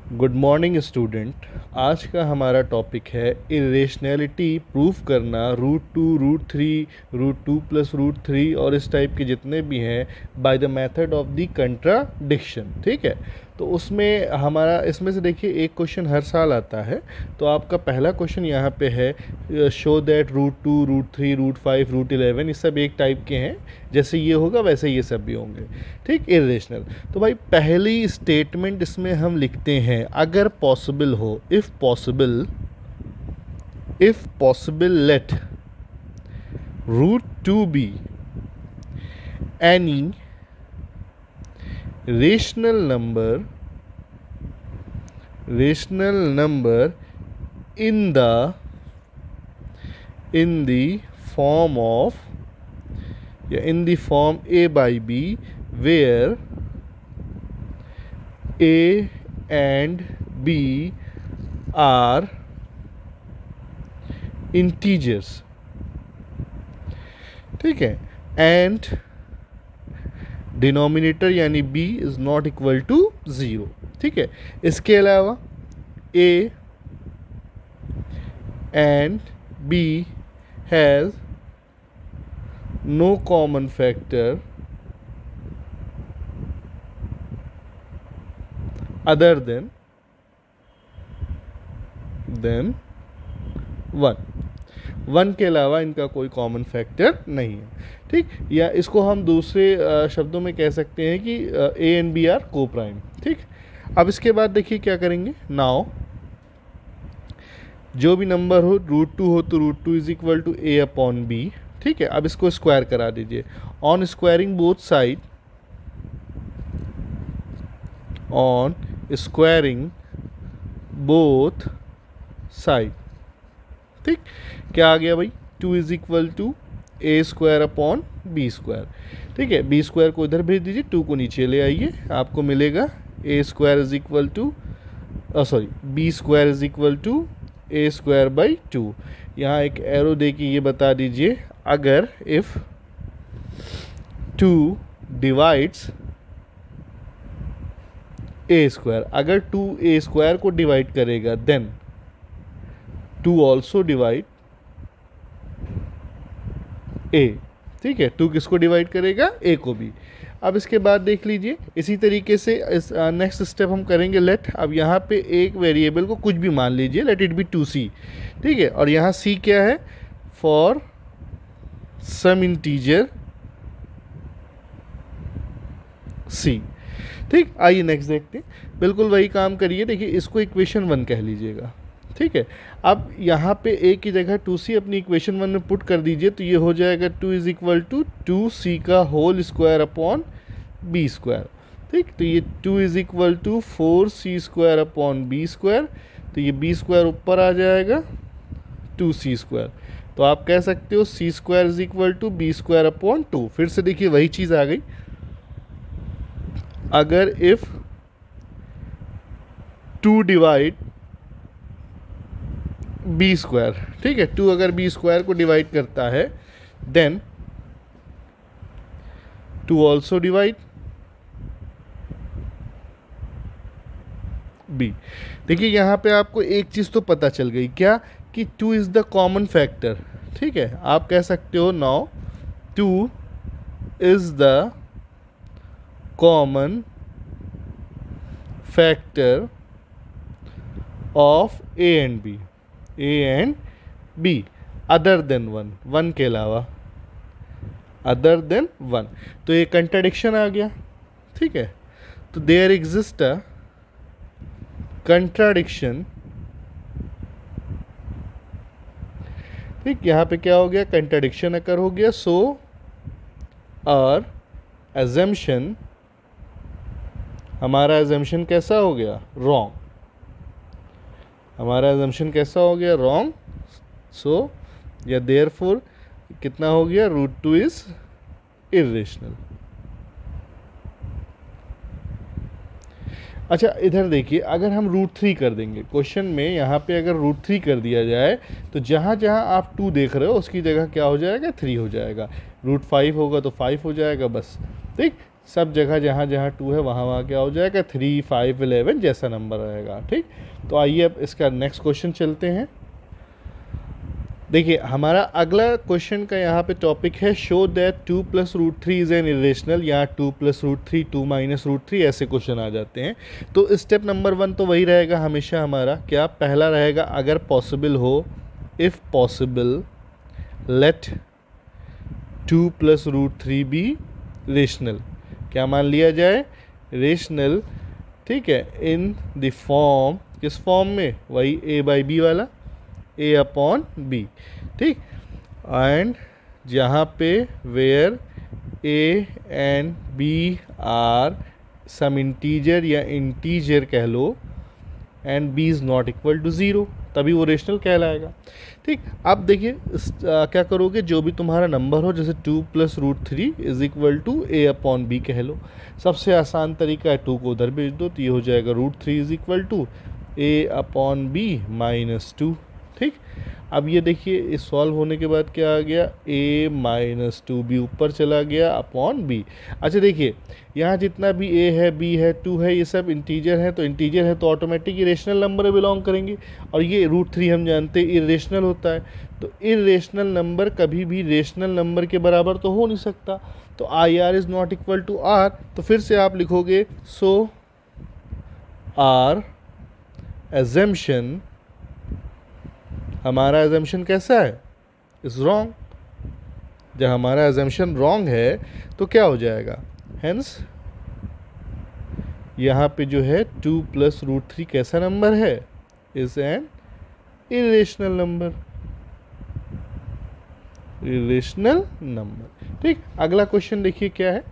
Good morning student. आज का हमारा टॉपिक है इरेशनैलिटी प्रूफ करना, रूट 2 रूट 3 रूट 2 + रूट 3 और इस टाइप के जितने भी हैं by the method of the contradiction. ठीक है, तो उसमें हमारा इसमें से देखिए एक क्वेश्चन हर साल आता है। तो आपका पहला क्वेश्चन यहाँ पे है show that root 2 root 3 root 5 root 11 ये सब एक टाइप के हैं, जैसे ये होगा वैसे ये सब भी होंगे। ठीक, इरेशनल। तो भाई पहली स्टेटमेंट इसमें हम लिखते हैं अगर पॉसिबल हो, if possible let root 2 be any rational number in the form of in the form a by b where a and b are integers। ठीक है, एंड डिनोमिनेटर यानी b is not equal to 0। ठीक है, इसके अलावा a and b has no common factor other than 1 के अलावा इनका कोई कॉमन फैक्टर नहीं है। ठीक, या इसको हम दूसरे शब्दों में कह सकते हैं कि ए एंड बी आर को प्राइम। ठीक, अब इसके बाद देखिए क्या करेंगे। नाउ जो भी नंबर हो रूट 2 हो तो root 2 is equal to A upon B. ठीक है, अब इसको स्क्वायर करा दीजिए। On squaring both side, on squaring both side. ठीक, क्या आ गया भाई, 2 is equal to A square upon B square. ठीक है, बी स्क्वायर को इधर भेज दीजिए, 2 को नीचे ले आइए, आपको मिलेगा A square is equal to B square is equal to A square by 2। यहाँ एक एरो दे के ये बता दीजिए अगर इफ 2 डिवाइड्स ए स्क्वायर, अगर 2 ए स्क्वायर को डिवाइड करेगा देन 2 ऑल्सो डिवाइड ए। ठीक है, 2 किसको डिवाइड करेगा, ए को भी। अब इसके बाद देख लीजिए इसी तरीके से इस नेक्स्ट स्टेप हम करेंगे लेट। अब यहाँ पे एक वेरिएबल को कुछ भी मान लीजिए, लेट इट बी 2c। ठीक है, और यहाँ c क्या है, फॉर सम इंटीजर c। ठीक, आइए नेक्स्ट देखते हैं। बिल्कुल वही काम करिए, देखिए इसको इक्वेशन 1 कह लीजिएगा। ठीक है, अब यहाँ पे a की जगह 2c अपनी इक्वेशन 1 में पुट कर दीजिए, तो ये हो जाएगा 2 इज इक्वल टू 2c का whole square upon B square. ठीक, तो ये 2 is equal to 4c square upon B square, तो ये बी स्क्वायर ऊपर आ जाएगा 2c स्क्वायर। तो आप कह सकते हो c square is equal to B square upon 2। फिर से देखिए वही चीज़ आ गई, अगर इफ 2 डिवाइड बी स्क्वायर। ठीक है, 2 अगर बी स्क्वायर को डिवाइड करता है देन 2 ऑल्सो डिवाइड बी। देखिए यहाँ पे आपको एक चीज़ तो पता चल गई, क्या कि 2 इज़ द कॉमन फैक्टर। ठीक है, आप कह सकते हो now 2 is the common factor of A and B other than 1 के अलावा, अदर देन 1। तो ये कंट्राडिक्शन आ गया। ठीक है, तो देयर एग्जिस्ट अ कंट्राडिक्शन। ठीक, यहाँ पे क्या हो गया, कंट्राडिक्शन अकर हो गया। सो और एजम्पशन, हमारा एजम्पशन कैसा हो गया, रॉन्ग। हमारा एजम्पशन कैसा हो गया, रॉन्ग। सो या देयरफॉर कितना हो गया, रूट 2 इज इरेशनल। अच्छा इधर देखिए, अगर हम रूट 3 कर देंगे क्वेश्चन में, यहाँ पे अगर रूट 3 कर दिया जाए तो जहाँ जहाँ आप 2 देख रहे हो उसकी जगह क्या हो जाएगा, 3 हो जाएगा। रूट 5 होगा तो 5 हो जाएगा बस। ठीक, सब जगह जहाँ जहाँ 2 है वहाँ वहाँ क्या हो जाएगा 3, 5, 11 जैसा नंबर रहेगा। ठीक, तो आइए अब इसका नेक्स्ट क्वेश्चन चलते हैं। देखिए हमारा अगला क्वेश्चन का यहाँ पे टॉपिक है show that 2 plus root 3 is an irrational, या 2 प्लस रूट 3, 2 माइनस रूट 3, ऐसे क्वेश्चन आ जाते हैं। तो स्टेप नंबर 1 तो वही रहेगा हमेशा हमारा, क्या पहला रहेगा, अगर पॉसिबल हो, if possible let 2 plus root 3 be rational, क्या मान लिया जाए, रेशनल। ठीक है, इन द फॉर्म, किस फॉर्म में, वही ए बाई बी वाला, ए अपॉन बी। ठीक, एंड जहाँ पे where A and B are some integer या इंटीजर कह लो, and B is not equal to 0, तभी वो रेशनल कहलाएगा। ठीक, अब देखिए क्या करोगे, जो भी तुम्हारा नंबर हो, जैसे 2 plus root 3 is equal to A upon B कह लो। सबसे आसान तरीका है 2 को उधर भेज दो, तो ये हो जाएगा root 3 is equal to A upon B minus 2। ठीक, अब ये देखिए इस सॉल्व होने के बाद क्या आ गया, a माइनस 2 बी ऊपर चला गया अपॉन b। अच्छा देखिए यहाँ जितना भी a है, b है, 2 है, ये सब इंटीजर है, तो इंटीजर है तो ऑटोमेटिक इरेशनल नंबर में बिलोंग करेंगे, और ये रूट 3 हम जानते हैं इरेशनल होता है, तो इरेशनल नंबर कभी भी रेशनल नंबर के बराबर तो हो नहीं सकता, तो I R is not equal to R. तो फिर से आप लिखोगे सो आर एजम्पशन, हमारा एजम्पशन कैसा है, इज़ रॉन्ग। जब हमारा एजम्पशन रॉन्ग है तो क्या हो जाएगा, हेंस यहाँ पे जो है 2 प्लस रूट 3 कैसा नंबर है, is an irrational number, irrational number. ठीक, अगला क्वेश्चन देखिए क्या है।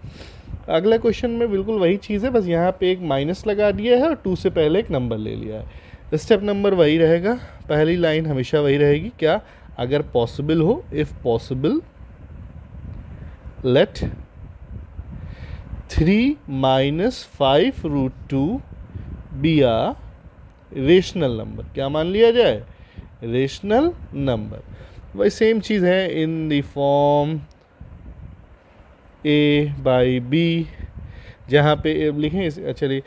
अगला क्वेश्चन में बिल्कुल वही चीज़ है, बस यहाँ पे एक माइनस लगा दिया है और 2 से पहले एक नंबर ले लिया है। स्टेप नंबर वही रहेगा, पहली लाइन हमेशा वही रहेगी, क्या, अगर पॉसिबल हो, if possible let 3 minus 5 root 2 be a rational number, क्या मान लिया जाए, रेशनल नंबर। वही सेम चीज़ है, in the form A by B, जहाँ पे लिखें, चलिए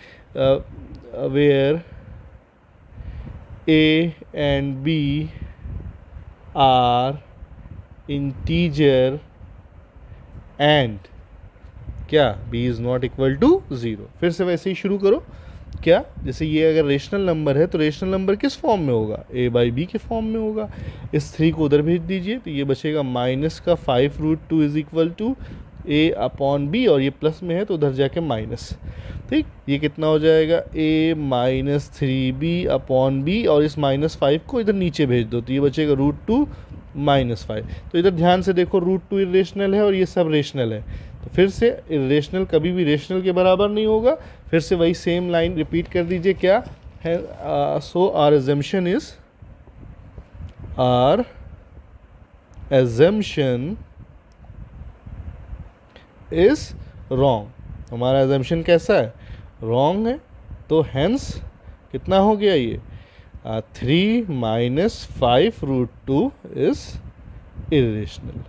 where A and B are integer and क्या B is not equal to 0। फिर से वैसे ही शुरू करो, क्या, जैसे ये अगर रेशनल नंबर है तो रेशनल नंबर किस फॉर्म में होगा, a बाई बी के फॉर्म में होगा। इस 3 को उधर भेज दीजिए तो ये बचेगा माइनस का 5 root 2 is equal to a upon B, और ये प्लस में है तो उधर जाके माइनस। ठीक, ये कितना हो जाएगा, a minus 3b upon B, और इस माइनस 5 को इधर नीचे भेज दो तो ये बचेगा रूट 2 माइनस 5। तो इधर ध्यान से देखो, रूट 2 इरेशनल है और ये सब रेशनल है, तो फिर से इरेशनल कभी भी रेशनल के बराबर नहीं होगा। फिर से वही सेम लाइन रिपीट कर दीजिए, क्या है, so are assumption is, our assumption is wrong, हमारा एजम्पशन कैसा है, रॉन्ग है, तो हेंस कितना हो गया ये 3 माइनस 5 रूट 2 इज इरेशनल।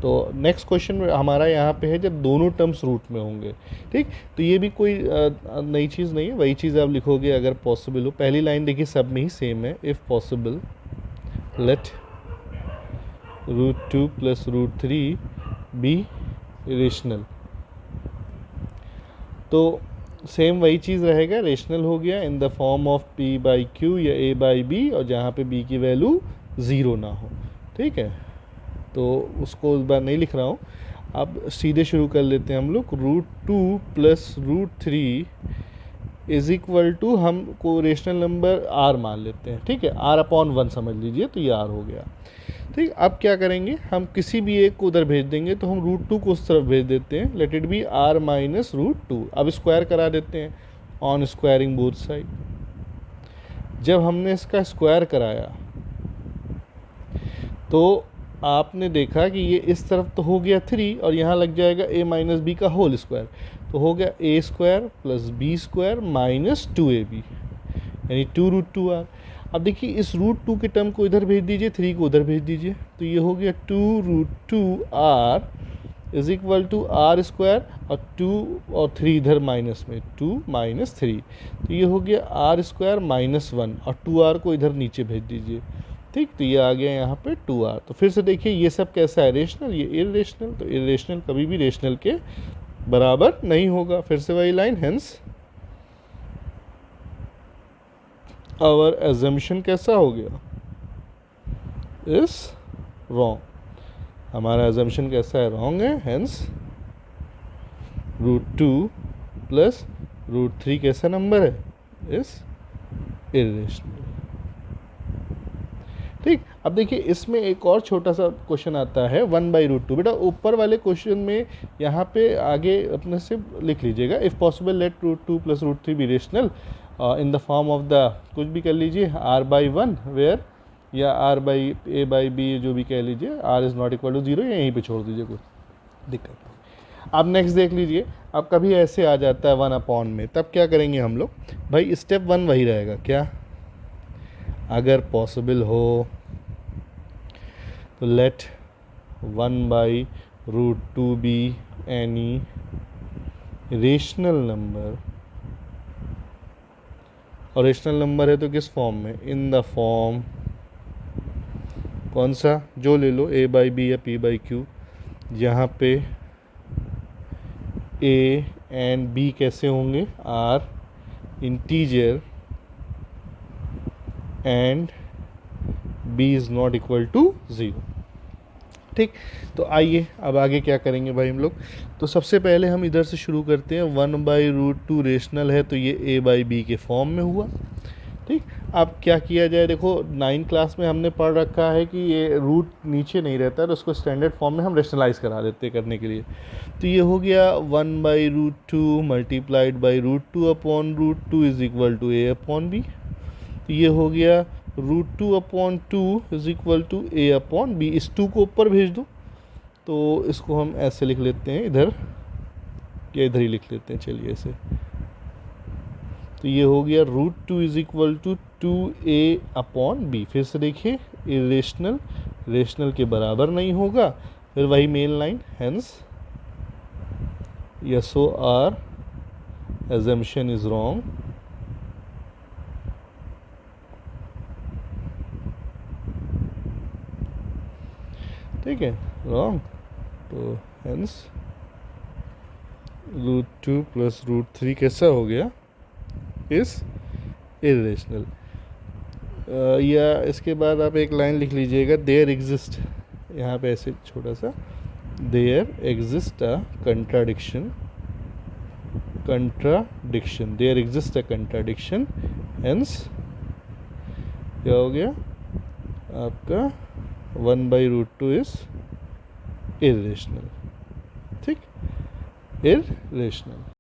तो नेक्स्ट क्वेश्चन हमारा यहाँ पे है जब दोनों टर्म्स रूट में होंगे। ठीक, तो ये भी कोई नई चीज़ नहीं है, वही चीज़ आप लिखोगे अगर पॉसिबल हो। पहली लाइन देखिए सब में ही सेम है, if possible let root 2 plus root 3 be rational, तो सेम वही चीज़ रहेगा, रेशनल हो गया in the form of p by Q या a बाई बी, और जहाँ पे b की वैल्यू 0 ना हो। ठीक है, तो उसको इस बार नहीं लिख रहा हूँ, अब सीधे शुरू कर लेते हैं हम लोग। Root 2 plus root 3 is equal to, हमको रेशनल नंबर r मान लेते हैं। ठीक है, r अपॉन 1 समझ लीजिए, तो ये r हो गया। ठीक, अब क्या करेंगे, हम किसी भी एक को उधर भेज देंगे, तो हम रूट 2 को उस तरफ भेज देते हैं, let it be r minus root 2। अब स्क्वायर करा देते हैं, ऑन स्क्वायरिंग बोथ साइड। जब हमने इसका स्क्वायर कराया तो आपने देखा कि ये इस तरफ तो हो गया 3, और यहाँ लग जाएगा a माइनस बी का होल स्क्वायर, तो हो गया a² plus b² minus 2ab, यानी 2 रूट 2r। अब देखिए इस रूट टू के टर्म को इधर भेज दीजिए, 3 को उधर भेज दीजिए, तो ये हो गया 2√2r is equal to R square, और 2 और 3 इधर माइनस में, 2 माइनस 3, तो ये हो गया आर स्क्वायर -1, और 2r को इधर नीचे भेज दीजिए। ठीक, तो ये आ गया यहाँ पे 2r। तो फिर से देखिए ये सब कैसा है, रेशनल, ये इरेशनल। तो इरेशनल कभी भी रेशनल के बराबर नहीं होगा। फिर से वही लाइन, हेंस आवर एजम्पशन कैसा हो गया, इज रॉन्ग। हमारा एजम्पशन कैसा है, रॉन्ग है, हेंस √2 प्लस √3 कैसा नंबर है, इज इरेशनल। ठीक, अब देखिए इसमें एक और छोटा सा क्वेश्चन आता है 1/√2। बेटा ऊपर वाले क्वेश्चन में यहाँ पे आगे अपने से लिख लीजिएगा, if possible let √2 plus √3 be rational in the form of the, कुछ भी कर लीजिए, r/1 वेयर, या r/a/b जो भी कह लीजिए, r is not equal to 0, या यहीं पे छोड़ दीजिए, कोई दिक्कत नहीं। अब नेक्स्ट देख लीजिए, अब कभी ऐसे आ जाता है 1/, में तब क्या करेंगे हम लोग, भाई स्टेप 1 वही रहेगा, क्या, अगर पॉसिबल हो तो let 1/√2 be any rational number, और रेशनल नंबर है तो किस फॉर्म में, इन द फॉर्म, कौन सा, जो ले लो, a/b या p/q, यहाँ पे a एंड b कैसे होंगे, are integer and b is not equal to 0। ठीक, तो आइए अब आगे क्या करेंगे भाई हम लोग। तो सबसे पहले हम इधर से शुरू करते हैं, 1/√2 रेशनल है तो ये a/b के फॉर्म में हुआ। ठीक, अब क्या किया जाए, देखो 9 क्लास में हमने पढ़ रखा है कि ये रूट नीचे नहीं रहता है, तो उसको स्टैंडर्ड फॉर्म में हम रेशनलाइज करा देते हैं करने के लिए। तो ये हो गया 1/√2 multiplied by √2 upon √2 is equal to a/b। तो ये हो गया √2/2 इज इक्वल टू a/b। इस 2 को ऊपर भेज दो, तो इसको हम ऐसे लिख लेते हैं इधर, या इधर ही लिख लेते हैं, चलिए ऐसे। तो ये हो गया √2 इज इक्वल टू 2a/b। फिर से देखिए, इरेशनल रेशनल के बराबर नहीं होगा, फिर वही main line, hence yes so our assumption is wrong. ठीक है, रॉन्ग, तो हेंस √2 प्लस √3 कैसा हो गया, इज इरेशनल। या इसके बाद आप एक लाइन लिख लीजिएगा, देयर एग्जिस्ट, यहाँ पे ऐसे छोटा सा, there exist a contradiction, there exist a contradiction, hence क्या हो गया आपका 1/√2 इज इरेशनल। ठीक, इरेशनल।